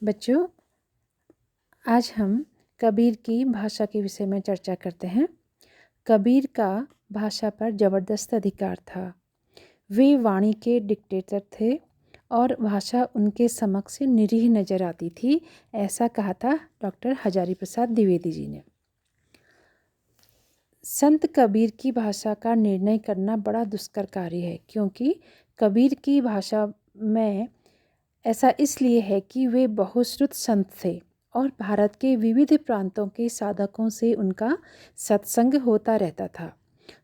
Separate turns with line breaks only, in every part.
बच्चों, आज हम कबीर की भाषा के विषय में चर्चा करते हैं। कबीर का भाषा पर ज़बरदस्त अधिकार था। वे वाणी के डिक्टेटर थे और भाषा उनके समक्ष निरीह नज़र आती थी, ऐसा कहा था डॉक्टर हजारी प्रसाद द्विवेदी जी ने। संत कबीर की भाषा का निर्णय करना बड़ा दुष्कर कार्य है, क्योंकि कबीर की भाषा में ऐसा इसलिए है कि वे बहुश्रुत संत थे और भारत के विविध प्रांतों के साधकों से उनका सत्संग होता रहता था।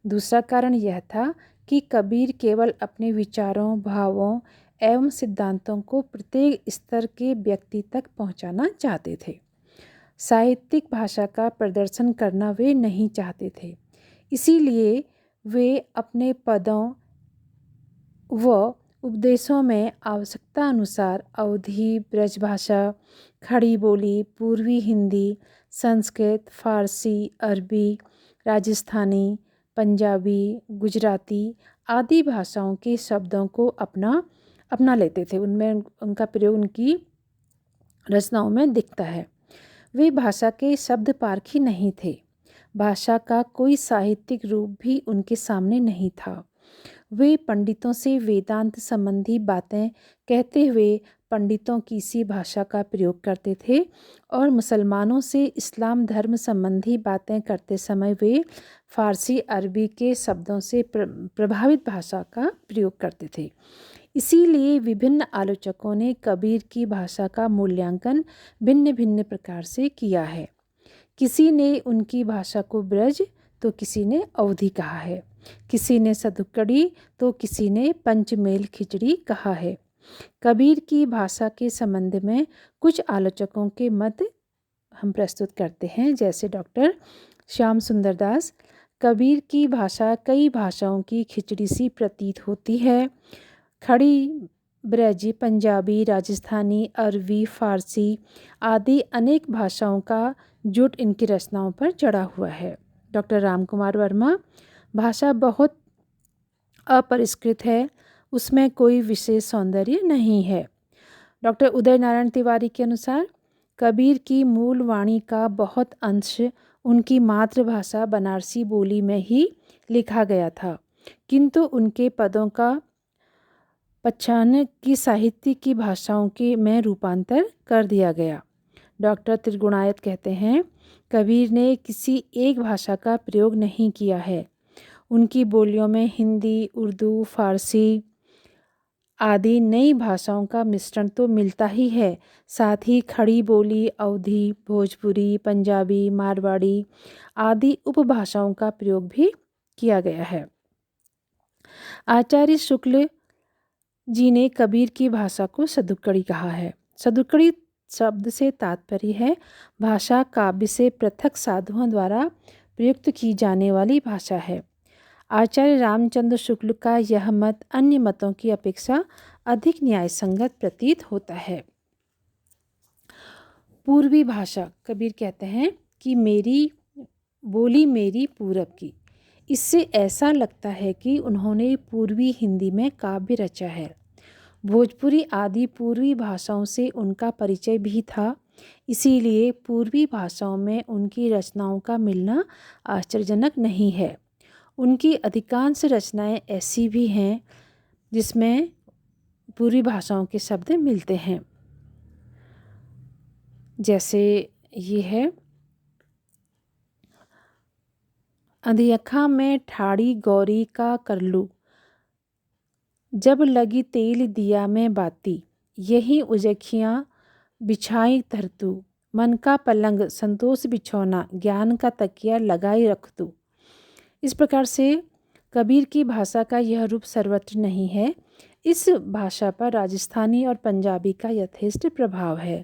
दूसरा कारण यह था कि कबीर केवल अपने विचारों, भावों एवं सिद्धांतों को प्रत्येक स्तर के व्यक्ति तक पहुंचाना चाहते थे। साहित्यिक भाषा का प्रदर्शन करना वे नहीं चाहते थे। इसीलिए वे अपने पदों व उपदेशों में आवश्यकता अनुसार अवधी, ब्रजभाषा, खड़ी बोली, पूर्वी हिंदी, संस्कृत, फारसी, अरबी, राजस्थानी, पंजाबी, गुजराती आदि भाषाओं के शब्दों को अपना लेते थे। उनमें उनका प्रयोग उनकी रचनाओं में दिखता है। वे भाषा के शब्द पारखी नहीं थे। भाषा का कोई साहित्यिक रूप भी उनके सामने नहीं था। वे पंडितों से वेदांत संबंधी बातें कहते हुए पंडितों की सी भाषा का प्रयोग करते थे और मुसलमानों से इस्लाम धर्म संबंधी बातें करते समय वे फारसी, अरबी के शब्दों से प्रभावित भाषा का प्रयोग करते थे। इसीलिए विभिन्न आलोचकों ने कबीर की भाषा का मूल्यांकन भिन्न भिन्न प्रकार से किया है। किसी ने उनकी भाषा को ब्रज तो किसी ने अवधी कहा है, किसी ने सदुक्कड़ी तो किसी ने पंचमेल खिचड़ी कहा है। कबीर की भाषा के संबंध में कुछ आलोचकों के मत हम प्रस्तुत करते हैं, जैसे डॉक्टर श्याम सुंदर दास। कबीर की भाषा कई भाषाओं की खिचड़ी सी प्रतीत होती है। खड़ी, ब्रजी, पंजाबी, राजस्थानी, अरबी, फारसी आदि अनेक भाषाओं का जुट इनकी रचनाओं पर चढ़ा हुआ है। डॉक्टर रामकुमार वर्मा, भाषा बहुत अपरिष्कृत है, उसमें कोई विशेष सौंदर्य नहीं है। डॉक्टर उदय नारायण तिवारी के अनुसार कबीर की मूल वाणी का बहुत अंश उनकी मातृभाषा बनारसी बोली में ही लिखा गया था, किंतु उनके पदों का पच्छान की साहित्य की भाषाओं के में रूपांतर कर दिया गया। डॉक्टर त्रिगुणायत कहते हैं, कबीर ने किसी एक भाषा का प्रयोग नहीं किया है। उनकी बोलियों में हिंदी, उर्दू, फारसी आदि नई भाषाओं का मिश्रण तो मिलता ही है, साथ ही खड़ी बोली, अवधी, भोजपुरी, पंजाबी, मारवाड़ी आदि उपभाषाओं का प्रयोग भी किया गया है। आचार्य शुक्ल जी ने कबीर की भाषा को सदुक्कड़ी कहा है। सदुक्कड़ी शब्द से तात्पर्य है भाषा काव्य से पृथक साधुओं द्वारा प्रयुक्त की जाने वाली भाषा है। आचार्य रामचंद्र शुक्ल का यह मत अन्य मतों की अपेक्षा अधिक न्यायसंगत प्रतीत होता है। पूर्वी भाषा, कबीर कहते हैं कि मेरी बोली मेरी पूरब की। इससे ऐसा लगता है कि उन्होंने पूर्वी हिंदी में काव्य रचा है। भोजपुरी आदि पूर्वी भाषाओं से उनका परिचय भी था, इसीलिए पूर्वी भाषाओं में उनकी रचनाओं का मिलना आश्चर्यजनक नहीं है। उनकी अधिकांश रचनाएं ऐसी भी हैं जिसमें पूर्वी भाषाओं के शब्द मिलते हैं, जैसे ये है, अंधियखा में ठाड़ी गौरी का करलू, जब लगी तेल दिया में बाती, यही उजखियाँ बिछाई धरतू, मन का पलंग संतोष बिछौना, ज्ञान का तकिया लगाई रख तू। इस प्रकार से कबीर की भाषा का यह रूप सर्वत्र नहीं है। इस भाषा पर राजस्थानी और पंजाबी का यथेष्ट प्रभाव है।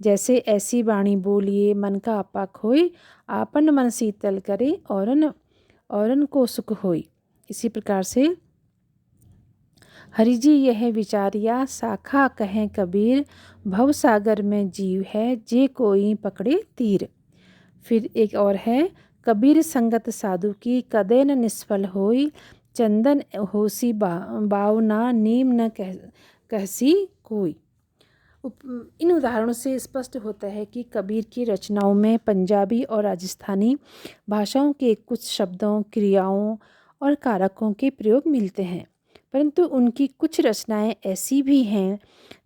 जैसे ऐसी वाणी बोलिए मन का आपा खोई, आपन मन शीतल करे औरन को सुख होई। इसी प्रकार से हरिजी यह विचारिया शाखा कहें कबीर, भव सागर में जीव है जे कोई पकड़े तीर। फिर एक और है, कबीर संगत साधु की कदे न निष्फल होई, चंदन होसी बावना नीम न कहसी कोई। इन उदाहरणों से स्पष्ट होता है कि कबीर की रचनाओं में पंजाबी और राजस्थानी भाषाओं के कुछ शब्दों, क्रियाओं और कारकों के प्रयोग मिलते हैं, परंतु उनकी कुछ रचनाएं ऐसी भी हैं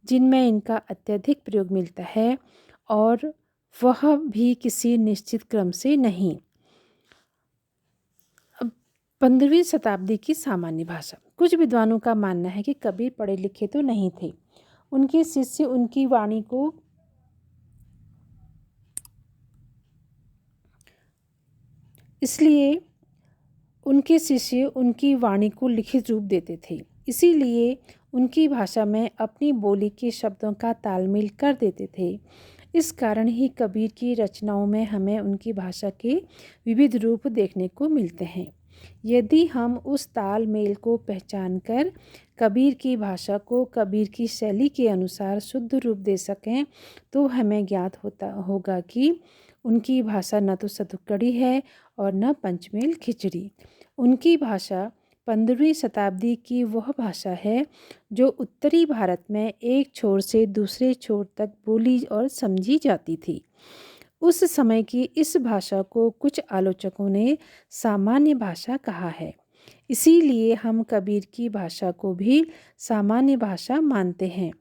जिनमें इनका अत्यधिक प्रयोग मिलता है, और वह भी किसी निश्चित क्रम से नहीं। 15वीं शताब्दी की सामान्य भाषा। कुछ विद्वानों का मानना है कि कबीर पढ़े लिखे तो नहीं थे। उनके शिष्य उनकी वाणी को लिखित रूप देते थे, इसीलिए उनकी भाषा में अपनी बोली के शब्दों का तालमेल कर देते थे। इस कारण ही कबीर की रचनाओं में हमें उनकी भाषा के विविध रूप देखने को मिलते हैं। यदि हम उस तालमेल को पहचान कर कबीर की भाषा को कबीर की शैली के अनुसार शुद्ध रूप दे सकें, तो हमें ज्ञात होगा कि उनकी भाषा न तो सतुकड़ी है और न पंचमेल खिचड़ी। उनकी भाषा 15वीं शताब्दी की वह भाषा है जो उत्तरी भारत में एक छोर से दूसरे छोर तक बोली और समझी जाती थी। उस समय की इस भाषा को कुछ आलोचकों ने सामान्य भाषा कहा है। इसीलिए हम कबीर की भाषा को भी सामान्य भाषा मानते हैं।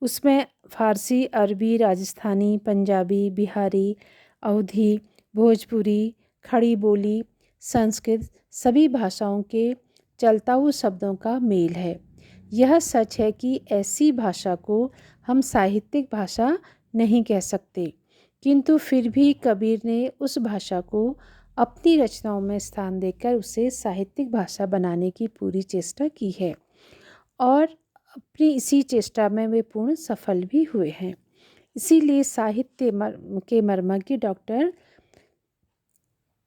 उसमें फारसी, अरबी, राजस्थानी, पंजाबी, बिहारी, अवधी, भोजपुरी, खड़ी बोली, संस्कृत सभी भाषाओं के चलताऊ शब्दों का मेल है। यह सच है कि ऐसी भाषा को हम साहित्यिक भाषा नहीं कह सकते, किंतु फिर भी कबीर ने उस भाषा को अपनी रचनाओं में स्थान देकर उसे साहित्यिक भाषा बनाने की पूरी चेष्टा की है, और अपनी इसी चेष्टा में वे पूर्ण सफल भी हुए हैं। इसीलिए साहित्य के मर्मज्ञ डॉक्टर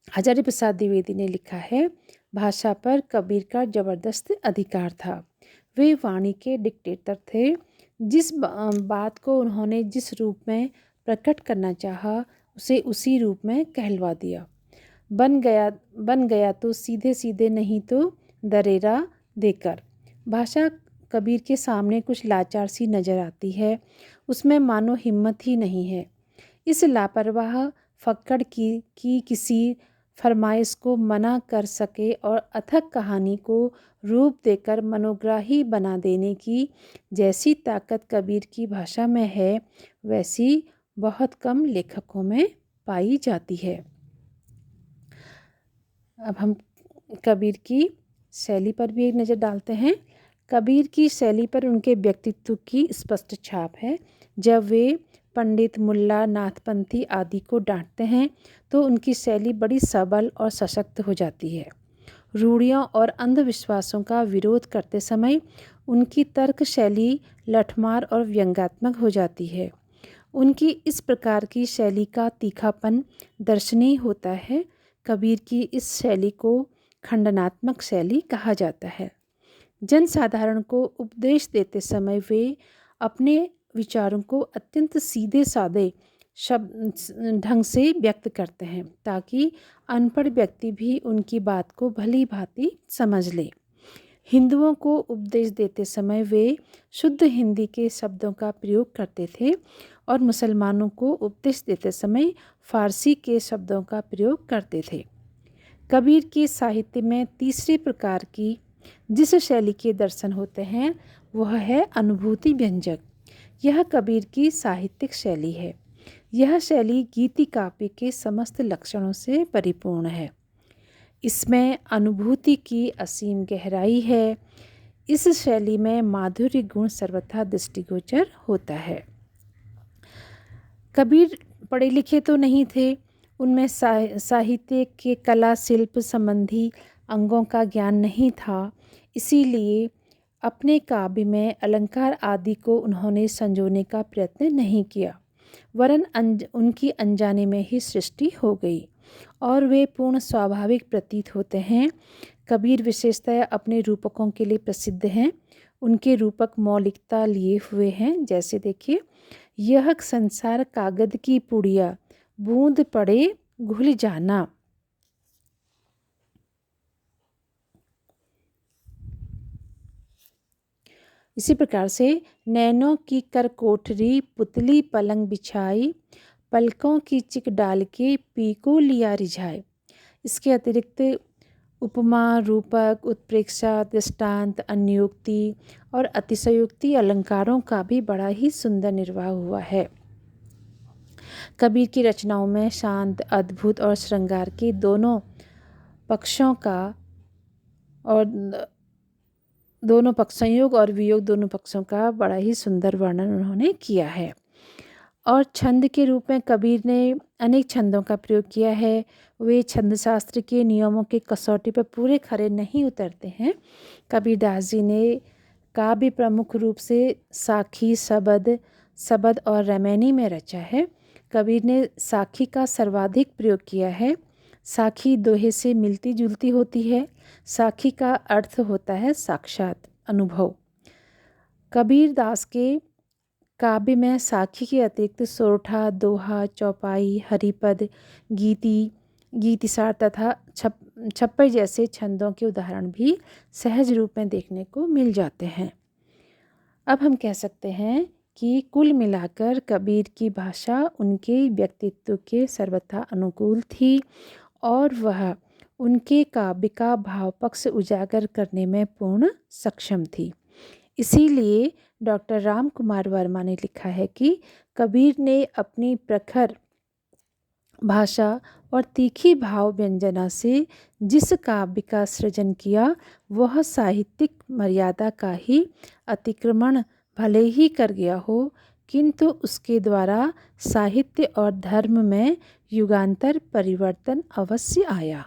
आचार्य प्रसाद द्विवेदी ने लिखा है, भाषा पर कबीर का जबरदस्त अधिकार था। वे वाणी के डिक्टेटर थे। जिस बात को उन्होंने जिस रूप में प्रकट करना चाहा, उसे उसी रूप में कहलवा दिया। बन गया तो सीधे सीधे, नहीं तो दरेरा देकर। भाषा कबीर के सामने कुछ लाचार सी नज़र आती है। उसमें मानो हिम्मत ही नहीं है। इस लापरवाह फक्कड़ की किसी फरमाइश को मना कर सके और अथक कहानी को रूप देकर मनोग्राही बना देने की जैसी ताकत कबीर की भाषा में है, वैसी बहुत कम लेखकों में पाई जाती है। अब हम कबीर की शैली पर भी एक नज़र डालते हैं। कबीर की शैली पर उनके व्यक्तित्व की स्पष्ट छाप है। जब वे पंडित, मुल्ला, नाथपंथी आदि को डांटते हैं तो उनकी शैली बड़ी सबल और सशक्त हो जाती है। रूढ़ियों और अंधविश्वासों का विरोध करते समय उनकी तर्क शैली लठमार और व्यंग्यात्मक हो जाती है। उनकी इस प्रकार की शैली का तीखापन दर्शनीय होता है। कबीर की इस शैली को खंडनात्मक शैली कहा जाता है। जनसाधारण को उपदेश देते समय वे अपने विचारों को अत्यंत सीधे साधे शब्द ढंग से व्यक्त करते हैं, ताकि अनपढ़ व्यक्ति भी उनकी बात को भली भांति समझ ले। हिंदुओं को उपदेश देते समय वे शुद्ध हिंदी के शब्दों का प्रयोग करते थे, और मुसलमानों को उपदेश देते समय फारसी के शब्दों का प्रयोग करते थे। कबीर के साहित्य में तीसरे प्रकार की जिस शैली के दर्शन होते हैं, वह है अनुभूति व्यंजक। यह कबीर की साहित्यिक शैली है। यह शैली गीति काव्य के समस्त लक्षणों से परिपूर्ण है। इसमें अनुभूति की असीम गहराई है। इस शैली में माधुर्य गुण सर्वथा दृष्टिगोचर होता है। कबीर पढ़े लिखे तो नहीं थे। उनमें साहित्य के कला शिल्प संबंधी अंगों का ज्ञान नहीं था। इसीलिए अपने काव्य में अलंकार आदि को उन्होंने संजोने का प्रयत्न नहीं किया, वरन उनकी अनजाने में ही सृष्टि हो गई और वे पूर्ण स्वाभाविक प्रतीत होते हैं। कबीर विशेषतः अपने रूपकों के लिए प्रसिद्ध हैं। उनके रूपक मौलिकता लिए हुए हैं। जैसे देखिए, यह संसार कागद की पुड़िया, बूंद पड़े घुल जाना। इसी प्रकार से नैनों की कर कोठरी पुतली पलंग बिछाई, पलकों की चिक डाल के पी को लिया रिझाए। इसके अतिरिक्त उपमा, रूपक, उत्प्रेक्षा, दृष्टांत, अन्योक्ति और अतिशयोक्ति अलंकारों का भी बड़ा ही सुंदर निर्वाह हुआ है। कबीर की रचनाओं में शांत, अद्भुत और श्रृंगार के दोनों पक्षों का और दोनों पक्ष संयोग और वियोग दोनों पक्षों का बड़ा ही सुंदर वर्णन उन्होंने किया है। और छंद के रूप में कबीर ने अनेक छंदों का प्रयोग किया है। वे छंद शास्त्र के नियमों के कसौटी पर पूरे खरे नहीं उतरते हैं। कबीरदास जी ने काव्य प्रमुख रूप से साखी, सबद और रमैनी में रचा है। कबीर ने साखी का सर्वाधिक प्रयोग किया है। साखी दोहे से मिलती जुलती होती है। साखी का अर्थ होता है साक्षात अनुभव। कबीर दास के काव्य में साखी के अतिरिक्त सोरठा, दोहा, चौपाई, हरिपद, गीतिसार तथा छप्पर जैसे छंदों के उदाहरण भी सहज रूप में देखने को मिल जाते हैं। अब हम कह सकते हैं कि कुल मिलाकर कबीर की भाषा उनके व्यक्तित्व के सर्वथा अनुकूल थी और वह उनके काव्य का भाव पक्ष उजागर करने में पूर्ण सक्षम थी। इसीलिए डॉक्टर राम कुमार वर्मा ने लिखा है कि कबीर ने अपनी प्रखर भाषा और तीखी भाव व्यंजना से जिस काव्य का सृजन किया वह साहित्यिक मर्यादा का ही अतिक्रमण भले ही कर गया हो, किंतु उसके द्वारा साहित्य और धर्म में युगांतर परिवर्तन अवश्य आया।